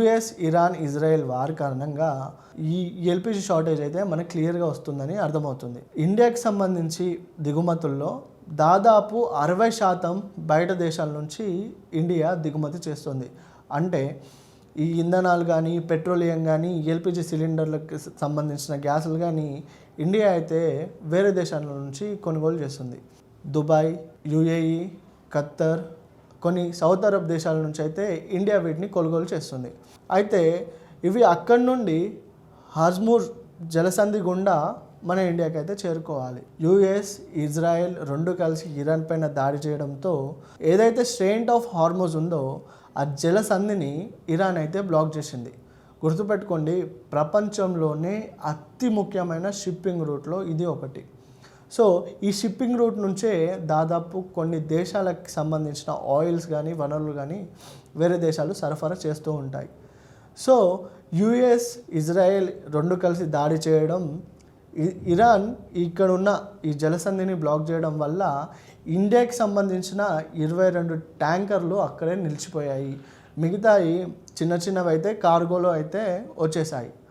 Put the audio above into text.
US, Iran, Israel war కారణంగా ఈ LPG shortage అయితే మనకు క్లియర్గా వస్తుందని అర్థమవుతుంది. ఇండియాకి సంబంధించి దిగుమతుల్లో దాదాపు 60% బయట దేశాల నుంచి ఇండియా దిగుమతి చేస్తుంది. అంటే ఈ ఇంధనాలు కానీ, పెట్రోలియం కానీ, ఎల్పిజి సిలిండర్లకు సంబంధించిన గ్యాసులు కానీ ఇండియా అయితే వేరే దేశాల నుంచి కొనుగోలు చేస్తుంది. దుబాయ్, యుఏఈ, ఖత్తర్, కొన్ని సౌత్ అరబ్ దేశాల నుంచి అయితే ఇండియా వీటిని కొనుగోలు చేస్తుంది. అయితే ఇవి అక్కడి నుండి హార్ముజ్ జలసంధి గుండా మన ఇండియాకి అయితే చేరుకోవాలి. యుఎస్, ఇజ్రాయెల్ రెండు కలిసి ఇరాన్ పైన దాడి చేయడంతో ఏదైతే స్ట్రెయిట్ ఆఫ్ హార్ముజ్ ఉందో ఆ జలసంధిని ఇరాన్ అయితే బ్లాక్ చేసింది. గుర్తుపెట్టుకోండి, ప్రపంచంలోనే అతి ముఖ్యమైన షిప్పింగ్ రూట్లో ఇది ఒకటి. సో ఈ షిప్పింగ్ రూట్ నుంచే దాదాపు కొన్ని దేశాలకు సంబంధించిన ఆయిల్స్ కానీ, వనరులు కానీ వేరే దేశాలు సరఫరా చేస్తూ ఉంటాయి. సో యుఎస్, ఇజ్రాయెల్ రెండు కలిసి దాడి చేయడం, ఇరాన్ ఇక్కడ ఉన్న ఈ జలసంధిని బ్లాక్ చేయడం వల్ల ఇండియాకి సంబంధించిన 22 ట్యాంకర్లు అక్కడే నిలిచిపోయాయి. మిగతాయి చిన్నవి అయితే కార్గోలో అయితే వచ్చేసాయి.